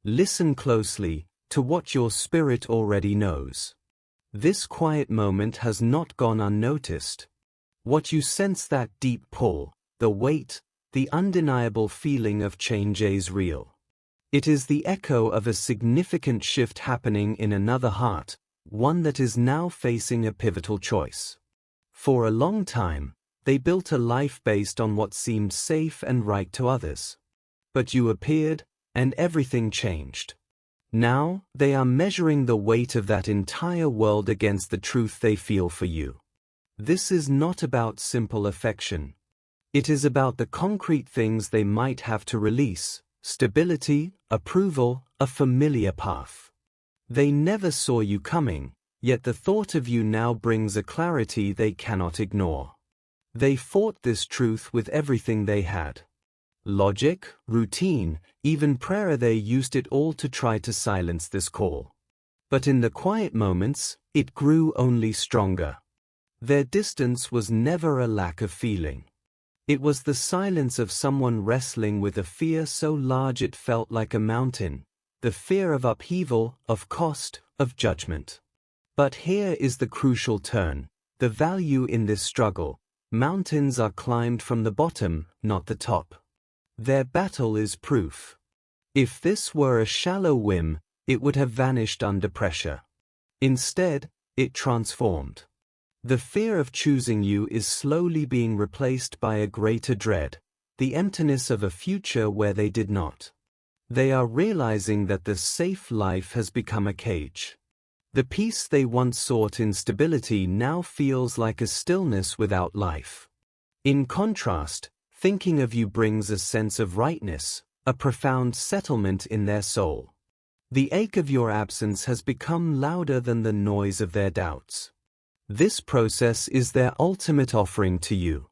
Listen closely to what your spirit already knows. This quiet moment has not gone unnoticed. What you sense, that deep pull, the weight, the undeniable feeling of change is real. It is the echo of a significant shift happening in another heart, one that is now facing a pivotal choice. For a long time, they built a life based on what seemed safe and right to others. But you appeared, and everything changed. Now, they are measuring the weight of that entire world against the truth they feel for you. This is not about simple affection. It is about the concrete things they might have to release: stability, approval, a familiar path. They never saw you coming, yet the thought of you now brings a clarity they cannot ignore. They fought this truth with everything they had. Logic, routine, even prayer. They used it all to try to silence this call. But in the quiet moments, it grew only stronger. Their distance was never a lack of feeling. It was the silence of someone wrestling with a fear so large it felt like a mountain, the fear of upheaval, of cost, of judgment. But here is the crucial turn, the value in this struggle. Mountains are climbed from the bottom, not the top. Their battle is proof. If this were a shallow whim, it would have vanished under pressure. Instead, it transformed. The fear of choosing you is slowly being replaced by a greater dread, the emptiness of a future where they did not. They are realizing that the safe life has become a cage. The peace they once sought in stability now feels like a stillness without life. In contrast, thinking of you brings a sense of rightness, a profound settlement in their soul. The ache of your absence has become louder than the noise of their doubts. This process is their ultimate offering to you.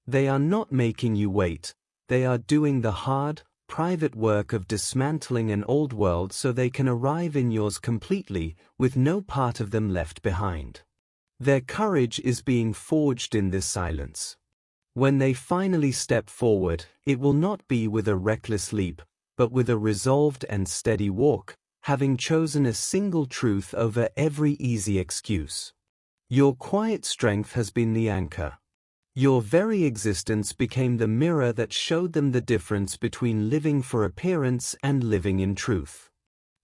They are not making you wait, they are doing the hard, private work of dismantling an old world so they can arrive in yours completely, with no part of them left behind. Their courage is being forged in this silence. When they finally step forward, it will not be with a reckless leap, but with a resolved and steady walk, having chosen a single truth over every easy excuse. Your quiet strength has been the anchor. Your very existence became the mirror that showed them the difference between living for appearance and living in truth.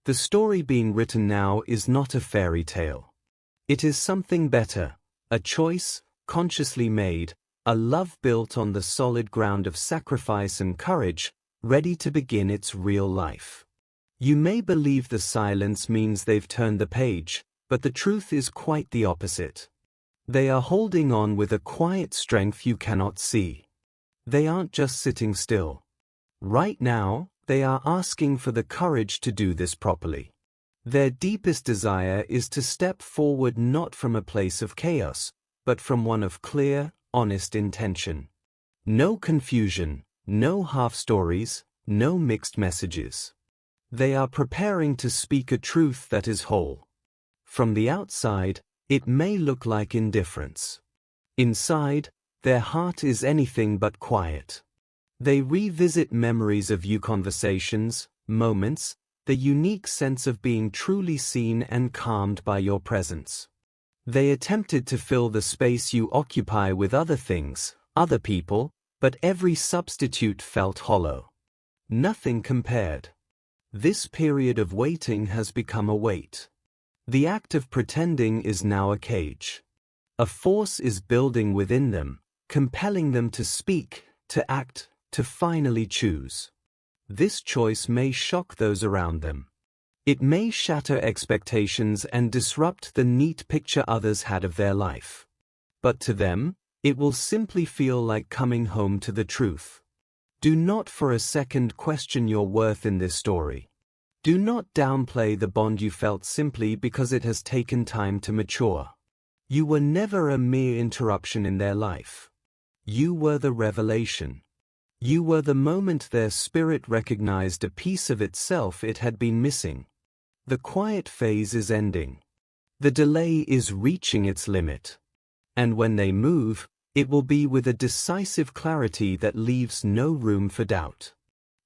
The story being written now is not a fairy tale. It is something better, a choice, consciously made, a love built on the solid ground of sacrifice and courage, ready to begin its real life. You may believe the silence means they've turned the page, but the truth is quite the opposite. They are holding on with a quiet strength you cannot see. They aren't just sitting still. Right now, they are asking for the courage to do this properly. Their deepest desire is to step forward not from a place of chaos, but from one of clear, honest intention. No confusion, no half-stories, no mixed messages. They are preparing to speak a truth that is whole. From the outside, it may look like indifference. Inside, their heart is anything but quiet. They revisit memories of you, conversations, moments, the unique sense of being truly seen and calmed by your presence. They attempted to fill the space you occupy with other things, other people, but every substitute felt hollow. Nothing compared. This period of waiting has become a weight. The act of pretending is now a cage. A force is building within them, compelling them to speak, to act, to finally choose. This choice may shock those around them. It may shatter expectations and disrupt the neat picture others had of their life. But to them, it will simply feel like coming home to the truth. Do not for a second question your worth in this story. Do not downplay the bond you felt simply because it has taken time to mature. You were never a mere interruption in their life. You were the revelation. You were the moment their spirit recognized a piece of itself it had been missing. The quiet phase is ending. The delay is reaching its limit. And when they move, it will be with a decisive clarity that leaves no room for doubt.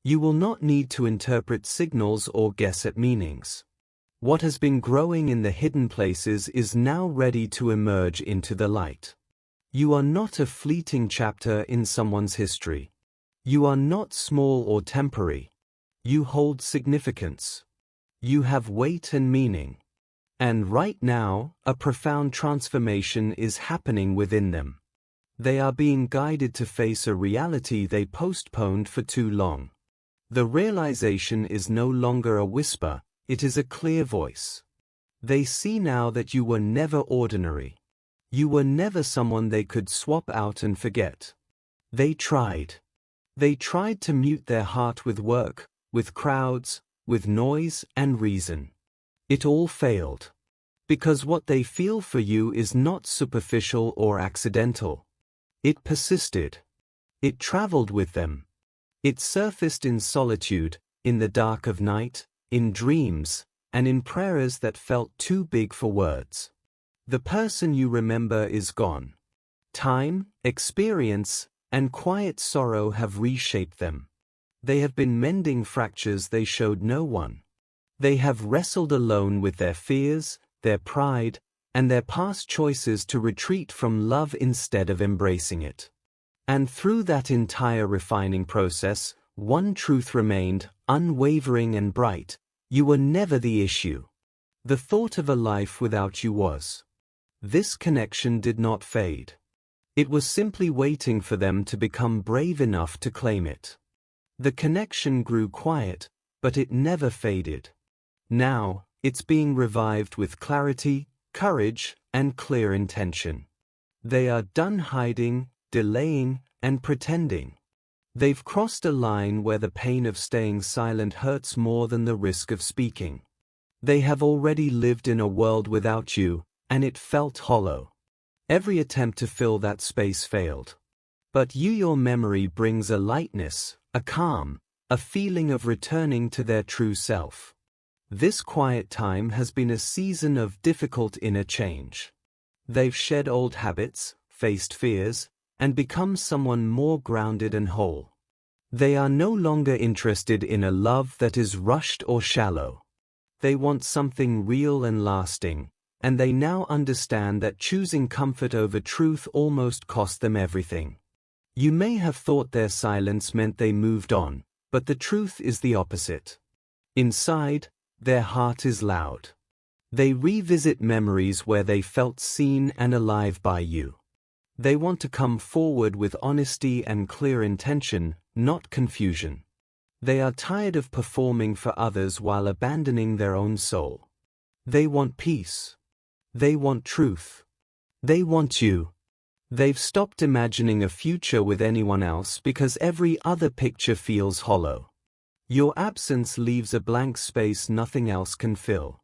You will not need to interpret signals or guess at meanings. What has been growing in the hidden places is now ready to emerge into the light. You are not a fleeting chapter in someone's history. You are not small or temporary. You hold significance. You have weight and meaning. And right now, a profound transformation is happening within them. They are being guided to face a reality they postponed for too long. The realization is no longer a whisper, it is a clear voice. They see now that you were never ordinary. You were never someone they could swap out and forget. They tried. They tried to mute their heart with work, with crowds, with noise and reason. It all failed. Because what they feel for you is not superficial or accidental. It persisted. It traveled with them. It surfaced in solitude, in the dark of night, in dreams, and in prayers that felt too big for words. The person you remember is gone. Time, experience, and quiet sorrow have reshaped them. They have been mending fractures they showed no one. They have wrestled alone with their fears, their pride, and their past choices to retreat from love instead of embracing it. And through that entire refining process, one truth remained, unwavering and bright: you were never the issue. The thought of a life without you was. This connection did not fade. It was simply waiting for them to become brave enough to claim it. The connection grew quiet, but it never faded. Now, it's being revived with clarity, courage, and clear intention. They are done hiding, delaying, and pretending. They've crossed a line where the pain of staying silent hurts more than the risk of speaking. They have already lived in a world without you, and it felt hollow. Every attempt to fill that space failed. But your memory brings a lightness, a calm, a feeling of returning to their true self. This quiet time has been a season of difficult inner change. They've shed old habits, faced fears, and become someone more grounded and whole. They are no longer interested in a love that is rushed or shallow. They want something real and lasting, and they now understand that choosing comfort over truth almost cost them everything. You may have thought their silence meant they moved on, but the truth is the opposite. Inside, their heart is loud. They revisit memories where they felt seen and alive by you. They want to come forward with honesty and clear intention, not confusion. They are tired of performing for others while abandoning their own soul. They want peace. They want truth. They want you. They've stopped imagining a future with anyone else because every other picture feels hollow. Your absence leaves a blank space nothing else can fill.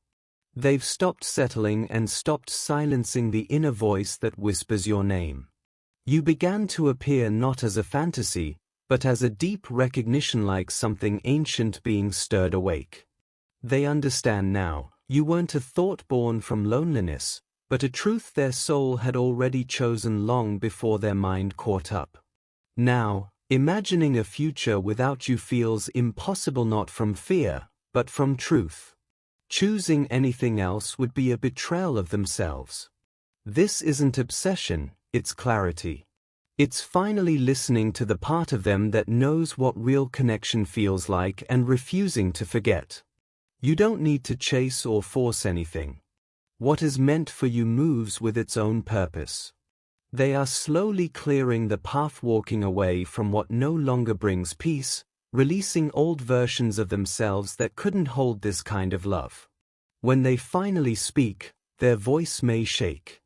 They've stopped settling and stopped silencing the inner voice that whispers your name. You began to appear not as a fantasy, but as a deep recognition, like something ancient being stirred awake. They understand now, you weren't a thought born from loneliness, but a truth their soul had already chosen long before their mind caught up. Now, imagining a future without you feels impossible, not from fear, but from truth. Choosing anything else would be a betrayal of themselves. This isn't obsession, it's clarity. It's finally listening to the part of them that knows what real connection feels like and refusing to forget. You don't need to chase or force anything. What is meant for you moves with its own purpose. They are slowly clearing the path, walking away from what no longer brings peace, releasing old versions of themselves that couldn't hold this kind of love. When they finally speak, their voice may shake.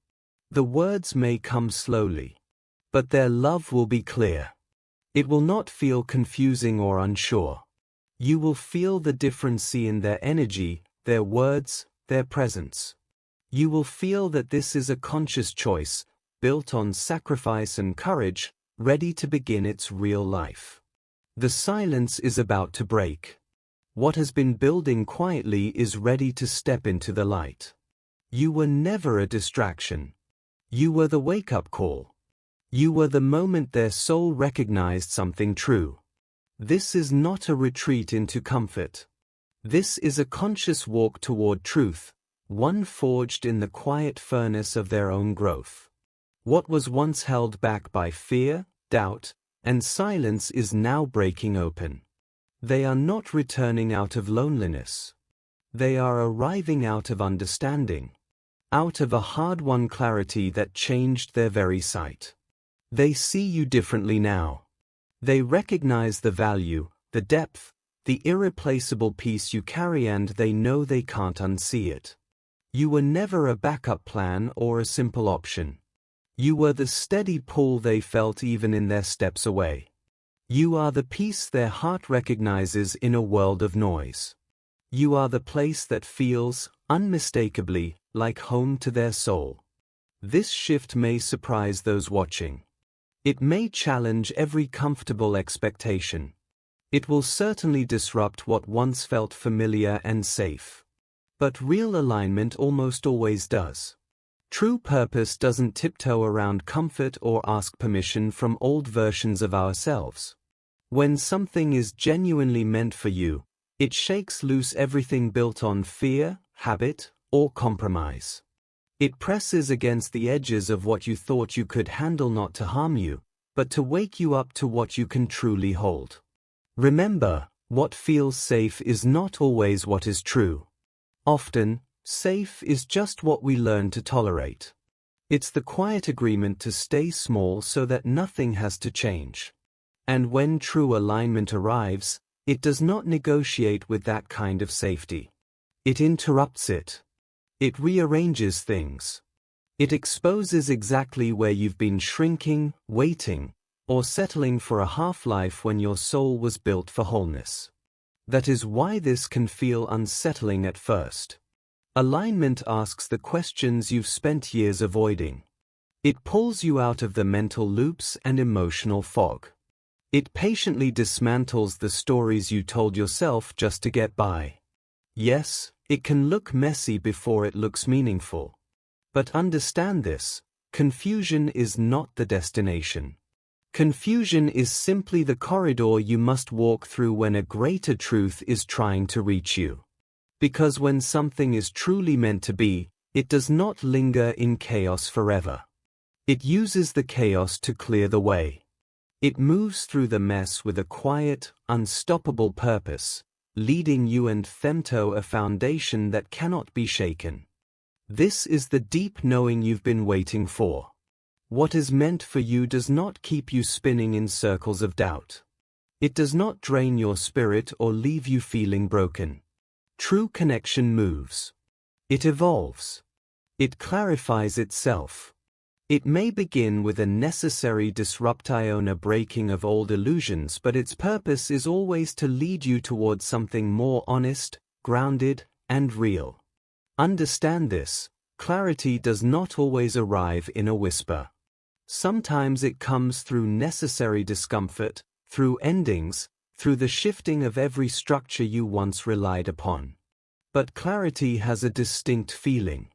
The words may come slowly. But their love will be clear. It will not feel confusing or unsure. You will feel the difference in their energy, their words, their presence. You will feel that this is a conscious choice, built on sacrifice and courage, ready to begin its real life. The silence is about to break. What has been building quietly is ready to step into the light. You were never a distraction. You were the wake-up call. You were the moment their soul recognized something true. This is not a retreat into comfort. This is a conscious walk toward truth, one forged in the quiet furnace of their own growth. What was once held back by fear, doubt, and silence is now breaking open. They are not returning out of loneliness. They are arriving out of understanding, out of a hard-won clarity that changed their very sight. They see you differently now. They recognize the value, the depth, the irreplaceable peace you carry, and they know they can't unsee it. You were never a backup plan or a simple option. You were the steady pull they felt even in their steps away. You are the peace their heart recognizes in a world of noise. You are the place that feels, unmistakably, like home to their soul. This shift may surprise those watching. It may challenge every comfortable expectation. It will certainly disrupt what once felt familiar and safe. But real alignment almost always does. True purpose doesn't tiptoe around comfort or ask permission from old versions of ourselves. When something is genuinely meant for you, it shakes loose everything built on fear, habit, or compromise. It presses against the edges of what you thought you could handle, not to harm you, but to wake you up to what you can truly hold. Remember, what feels safe is not always what is true. Often, safe is just what we learn to tolerate. It's the quiet agreement to stay small so that nothing has to change. And when true alignment arrives, it does not negotiate with that kind of safety. It interrupts it. It rearranges things. It exposes exactly where you've been shrinking, waiting, or settling for a half-life when your soul was built for wholeness. That is why this can feel unsettling at first. Alignment asks the questions you've spent years avoiding. It pulls you out of the mental loops and emotional fog. It patiently dismantles the stories you told yourself just to get by. Yes, it can look messy before it looks meaningful. But understand this: confusion is not the destination. Confusion is simply the corridor you must walk through when a greater truth is trying to reach you. Because when something is truly meant to be, it does not linger in chaos forever. It uses the chaos to clear the way. It moves through the mess with a quiet, unstoppable purpose, leading you and them to a foundation that cannot be shaken. This is the deep knowing you've been waiting for. What is meant for you does not keep you spinning in circles of doubt. It does not drain your spirit or leave you feeling broken. True connection moves. It evolves. It clarifies itself. It may begin with a necessary disruption, a breaking of old illusions, but its purpose is always to lead you towards something more honest, grounded, and real. Understand this: clarity does not always arrive in a whisper. Sometimes it comes through necessary discomfort, through endings, through the shifting of every structure you once relied upon. But clarity has a distinct feeling.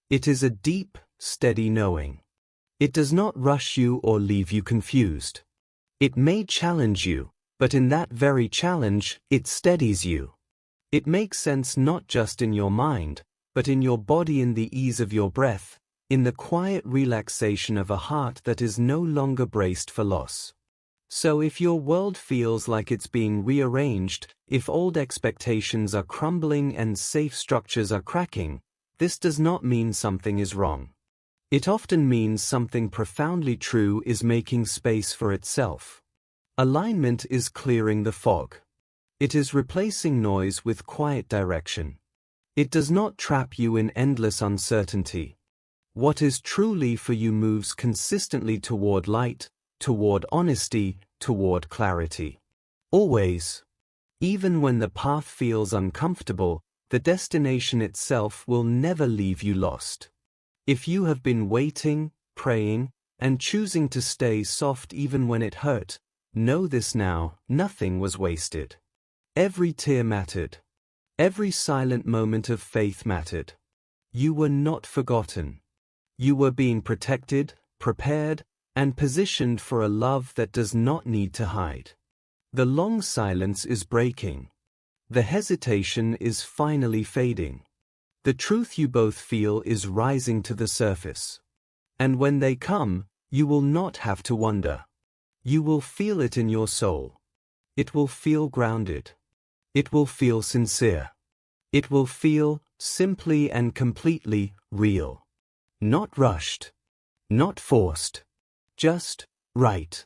It is a deep, steady knowing. It does not rush you or leave you confused. It may challenge you, but in that very challenge, it steadies you. It makes sense not just in your mind, but in your body, in the ease of your breath, in the quiet relaxation of a heart that is no longer braced for loss. So if your world feels like it's being rearranged, if old expectations are crumbling and safe structures are cracking, this does not mean something is wrong. It often means something profoundly true is making space for itself. Alignment is clearing the fog. It is replacing noise with quiet direction. It does not trap you in endless uncertainty. What is truly for you moves consistently toward light, toward honesty, toward clarity. Always. Even when the path feels uncomfortable, the destination itself will never leave you lost. If you have been waiting, praying, and choosing to stay soft even when it hurt, know this now: nothing was wasted. Every tear mattered. Every silent moment of faith mattered. You were not forgotten. You were being protected, prepared, and positioned for a love that does not need to hide. The long silence is breaking. The hesitation is finally fading. The truth you both feel is rising to the surface. And when they come, you will not have to wonder. You will feel it in your soul. It will feel grounded. It will feel sincere. It will feel simply and completely real. Not rushed. Not forced. Just right.